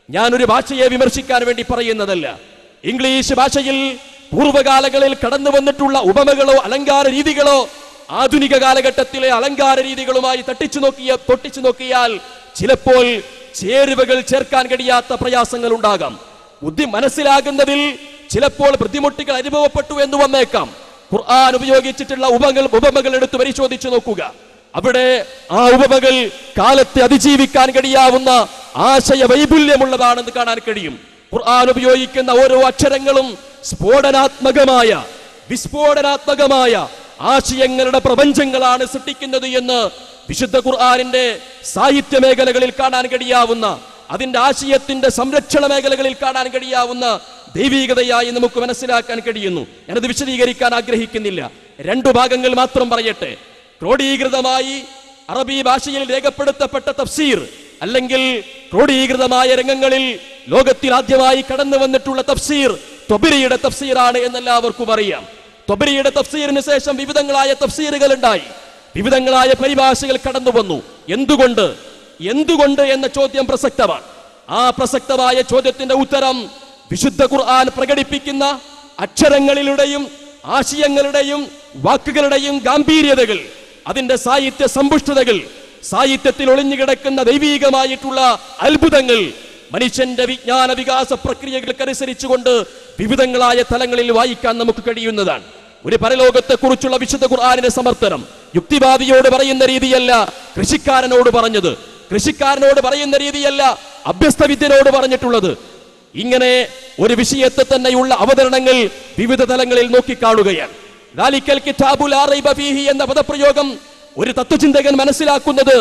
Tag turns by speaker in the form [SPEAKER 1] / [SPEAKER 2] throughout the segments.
[SPEAKER 1] ഞാനൊരു ഭാഷയെ വിമർശിക്കാൻ വേണ്ടി പറയുന്നതല്ല. ഇംഗ്ലീഷ് ഭാഷയിൽ പൂർവ്വകാലങ്ങളിൽ കടന്നു വന്നിട്ടുള്ള ഉപമകളോ അലങ്കാര രീതികളോ ആധുനിക കാലഘട്ടത്തിലെ അലങ്കാര രീതികളുമായി തൊട്ടിച്ചു നോക്കിയാൽ ചിലപ്പോൾ ചേരുവകൾ ചേർക്കാൻ കഴിയാത്ത പ്രയാസങ്ങൾ ഉണ്ടാകാം. ബുദ്ധി മനസ്സിലാകുന്നതിൽ ചിലപ്പോൾ ബുദ്ധിമുട്ടുകൾ അനുഭവപ്പെട്ടു എന്ന് വന്നേക്കാം. ഖുർആൻ ഉപയോഗിച്ചിട്ടുള്ള ഉപമകൾ എടുത്ത് പരിശോധിച്ചു നോക്കുക. അവിടെ ആ ഉപമകൾ കാലത്തെ അതിജീവിക്കാൻ കഴിയാവുന്ന ആശയ വൈപുല്യമുള്ളതാണെന്ന് കാണാൻ കഴിയും. ഖുർആൻ ഉപയോഗിക്കുന്ന ഓരോ അക്ഷരങ്ങളും വിസ്ഫോടനാത്മകമായ ആശയങ്ങളുടെ പ്രപഞ്ചങ്ങളാണ് സൃഷ്ടിക്കുന്നത് എന്ന് വിശുദ്ധ ഖുർആനിന്റെ സാഹിത്യ മേഖലകളിൽ കാണാൻ കഴിയാവുന്ന, അതിന്റെ ആശയത്തിന്റെ സംരക്ഷണ മേഖലകളിൽ കാണാൻ കഴിയാവുന്ന ദൈവീകതയായി നമുക്ക് മനസ്സിലാക്കാൻ കഴിയുന്നു. ഞാനത് വിശദീകരിക്കാൻ ആഗ്രഹിക്കുന്നില്ല. 2 ഭാഗങ്ങൾ മാത്രം പറയട്ടെ. ക്രോഡീകൃതമായി അറബി ഭാഷയിൽ രേഖപ്പെടുത്തപ്പെട്ട തഫ്സീർ, അല്ലെങ്കിൽ ക്രോഡീകൃതമായ രംഗങ്ങളിൽ ലോകത്തിൽ ആദ്യമായി കടന്നു വന്നിട്ടുള്ള തഫ്സീർ ത്വബരിയുടെ തഫ്സീറാണ് എന്നെല്ലാവർക്കും അറിയാം. ത്വബരിയുടെ തഫ്സീറിന് ശേഷം വിവിധങ്ങളായ തഫ്സീറുകൾ ഉണ്ടായി, വിവിധങ്ങളായ പരിഭാഷകൾ കടന്നു വന്നു. എന്തുകൊണ്ട് എന്ന ചോദ്യം പ്രസക്തമാണ്. ആ പ്രസക്തമായ ചോദ്യത്തിന്റെ ഉത്തരം വിശുദ്ധ ഖുർആൻ പ്രകടിപ്പിക്കുന്ന അക്ഷരങ്ങളിലൂടെയും ആശയങ്ങളുടെയും വാക്കുകളുടെയും ഗാംഭീര്യതകൾ, അതിന്റെ സാഹിത്യ സമ്പുഷ്ടതകൾ, സാഹിത്യത്തിൽ ഒളിഞ്ഞുകിടക്കുന്ന ദൈവീകമായിട്ടുള്ള അത്ഭുതങ്ങൾ മനുഷ്യന്റെ വിജ്ഞാന വികാസ പ്രക്രിയകൾക്കനുസരിച്ചുകൊണ്ട് വിവിധങ്ങളായ തലങ്ങളിൽ വായിക്കാൻ നമുക്ക് കഴിയുന്നതാണ്. ഒരു പരലോകത്തെ കുറിച്ചുള്ള വിശുദ്ധ ഖുർആനിന്റെ സമർത്ഥനം യുക്തിവാദിയോട് പറയുന്ന രീതിയല്ല കൃഷിക്കാരനോട് പറഞ്ഞത്, കൃഷിക്കാരനോട് പറയുന്ന രീതിയല്ല അഭ്യസ്തവിദ്യനോട് പറഞ്ഞിട്ടുള്ളത്. ഇങ്ങനെ ഒരു വിഷയത്തെ തന്നെയുള്ള അവതരണങ്ങൾ വിവിധ തലങ്ങളിൽ നോക്കിക്കാണുകയാണ്. ദാലിക്കൽ കിതാബുൽ ലാ റൈബ ഫീഹി എന്ന പദപ്രയോഗം ഒരു തത്വചിന്തകൻ മനസ്സിലാക്കുന്നത്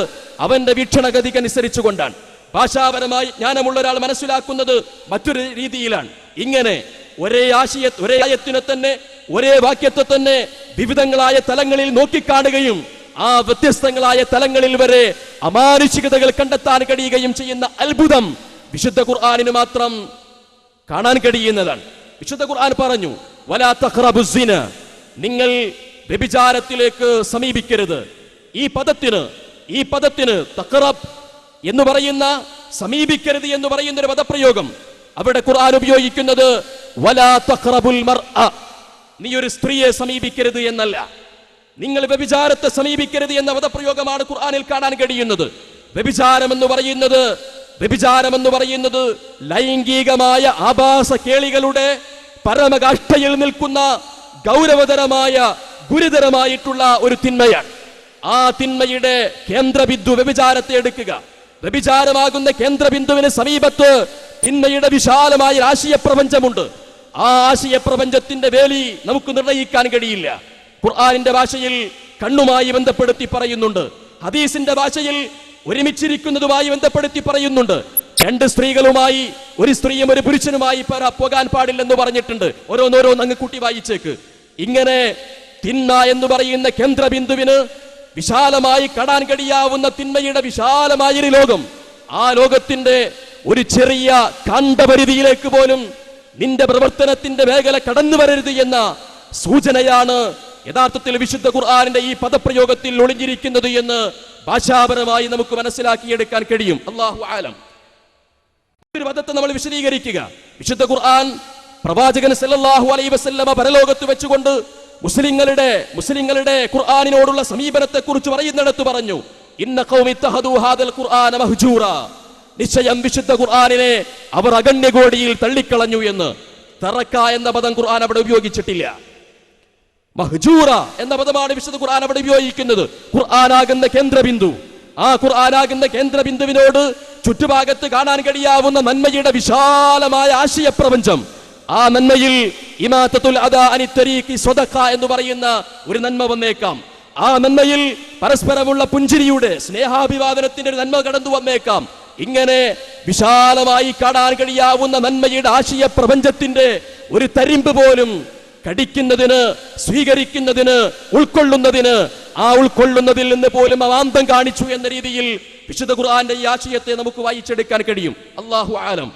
[SPEAKER 1] അവന്റെ വീക്ഷണഗതിക്കനുസരിച്ചുകൊണ്ടാണ്. ഭാഷാപരമായി ജ്ഞാനമുള്ള ഒരാൾ മനസ്സിലാക്കുന്നത് മറ്റൊരു രീതിയിലാണ്. ഇങ്ങനെ ഒരേ ആയത്തിനെ തന്നെ, ഒരേ വാക്യത്തെ തന്നെ വിവിധങ്ങളായ തലങ്ങളിൽ നോക്കിക്കാണുകയും ആ വ്യത്യസ്തങ്ങളായ തലങ്ങളിൽ വരെ അമാനുഷികതകൾ കണ്ടെത്താൻ കഴിയുകയും ചെയ്യുന്ന അത്ഭുതം വിശുദ്ധ ഖുർആനിന് മാത്രം കാണാൻ കഴിയുന്നതാണ്. വിശുദ്ധ ഖുർആൻ പറഞ്ഞു, വലാ തഖ്റബുസ് സിന, നിങ്ങൾ വ്യഭിചാരത്തിലേക്ക് സമീപിക്കരുത്. ഈ പദത്തിന് തഖ്റബ് എന്ന് പറയുന്ന, സമീപിക്കരുത് എന്ന് പറയുന്ന ഒരു പദപ്രയോഗം അവിടെ ഖുർആൻ ഉപയോഗിക്കുന്നത് വലാ തഖ്റബുൽ മർഅ, നീ ഒരു സ്ത്രീയെ സമീപിക്കരുത് എന്നല്ല, നിങ്ങൾ വ്യഭിചാരത്തെ സമീപിക്കരുത് എന്ന പദപ്രയോഗമാണ് ഖുർആനിൽ കാണാൻ കഴിയുന്നത്. വ്യഭിചാരം എന്ന് പറയുന്നത് ലൈംഗികമായ ആഭാസ കേളികളുടെ പരമകാഷ്ഠയിൽ നിൽക്കുന്ന ഗൗരവതരമായ ഗുരുതരമായിട്ടുള്ള ഒരു തിന്മയാണ്. ആ തിന്മയുടെ കേന്ദ്രബിന്ദു വ്യഭിചാരത്തെ എടുക്കുക. വ്യഭിചാരമാകുന്ന കേന്ദ്രബിന്ദുവിന് സമീപത്ത് തിന്മയുടെ വിശാലമായ ആശയപ്രപഞ്ചമുണ്ട്. ആ ആശയപ്രപഞ്ചത്തിന്റെ വേലി നമുക്ക് നിർണയിക്കാൻ കഴിയില്ല. ഖുർആനിന്റെ ഭാഷയിൽ കണ്ണുമായി ബന്ധപ്പെടുത്തി പറയുന്നുണ്ട്, ഹദീസിന്റെ ഭാഷയിൽ ഒരുമിച്ചിരിക്കുന്നതുമായി ബന്ധപ്പെടുത്തി പറയുന്നുണ്ട്. 2 സ്ത്രീകളുമായി ഒരു സ്ത്രീയും ഒരു പുരുഷനുമായി പോകാൻ പാടില്ലെന്ന് പറഞ്ഞിട്ടുണ്ട്. ഓരോന്നോരോന്ന് അങ്ങ് കൂട്ടി വായിച്ചേക്ക്. ഇങ്ങനെ തിന്മ എന്ന് പറയുന്ന കേന്ദ്രബിന്ദുവിന് വിശാലമായി കാണാൻ കഴിയാവുന്ന തിന്മയുടെ വിശാലമായൊരു ലോകം, ആ ലോകത്തിന്റെ ഒരു ചെറിയ കാണ്ഡപരിധിയിലേക്ക് പോലും നിന്റെ പ്രവർത്തനത്തിന്റെ മേഖല കടന്നു വരരുത് എന്ന സൂചനയാണ് യഥാർത്ഥത്തിൽ വിശുദ്ധ ഖുർആനിന്റെ ഈ പദപ്രയോഗത്തിൽ ഒളിഞ്ഞിരിക്കുന്നത് എന്ന് ഭാഷാപരമായി നമുക്ക് മനസ്സിലാക്കിയെടുക്കാൻ കഴിയും. അല്ലാഹു ആലം. ഒരു പദത്തെ നമ്മൾ വിശദീകരിക്കുക. വിശുദ്ധ ഖുർആൻ പ്രവാചകൻ സല്ലല്ലാഹു അലൈഹി വസല്ലമ പരലോകത്ത് വെച്ചുകൊണ്ട് മുസ്ലിങ്ങളുടെ ഖുർആനിനോടുള്ള സമീപനത്തെ കുറിച്ച് പറയുന്നിടത്ത് പറഞ്ഞു, ഇന്ന ഖൗമി തഹദു ഹാദൽ ഖുർആന മഹ്ജൂറ, നിശ്ചയം വിശുദ്ധ ഖുർആനിനെ അവർ അഗണ്യകോടിയിൽ തള്ളിക്കളഞ്ഞു എന്ന്. തറക്ക എന്ന പദം ഖുർആൻ അവിടെ ഉപയോഗിച്ചിട്ടില്ല. മഹ്ജൂറ എന്ന പദമാണ് വിശുദ്ധ ഖുർആൻ അവിടെ ഉപയോഗിക്കുന്നത്. ഖുർആനാകുന്ന കേന്ദ്രബിന്ദു, ആ ഖുർആനാകുന്ന കേന്ദ്രബിന്ദുവിനോട് ചുറ്റുഭാഗത്ത് കാണാൻ കഴിയാവുന്ന നന്മയുടെ വിശാലമായ ആശയപ്രപഞ്ചം, ആ നന്മയിൽ ഇമാതത്തുൽ അദാ അനി തരീഖി സ്വദഖ എന്ന് പറയുന്ന ഒരു നന്മ വന്നേക്കാം. ആ നന്മയിൽ പരസ്പരമുള്ള പുഞ്ചിരിയുടെ സ്നേഹാഭിവാദനത്തിന്റെ ഒരു നന്മ കടന്നു വന്നേക്കാം. ഇങ്ങനെ വിശാലമായി കാണാൻ കഴിയാവുന്ന നന്മയുടെ ആശയ പ്രപഞ്ചത്തിന്റെ ഒരു തരിമ്പ് പോലും കടിക്കുന്നതിന്, സ്വീകരിക്കുന്നതിന്, ഉൾക്കൊള്ളുന്നതിന്, ആ ഉൾക്കൊള്ളുന്നതിൽ നിന്ന് പോലും അവാന്തം കാണിച്ചു എന്ന രീതിയിൽ വിശുദ്ധ ഖുർആന്റെ ഈ ആശയത്തെ നമുക്ക് വായിച്ചെടുക്കാൻ കഴിയും. അല്ലാഹു ആലം.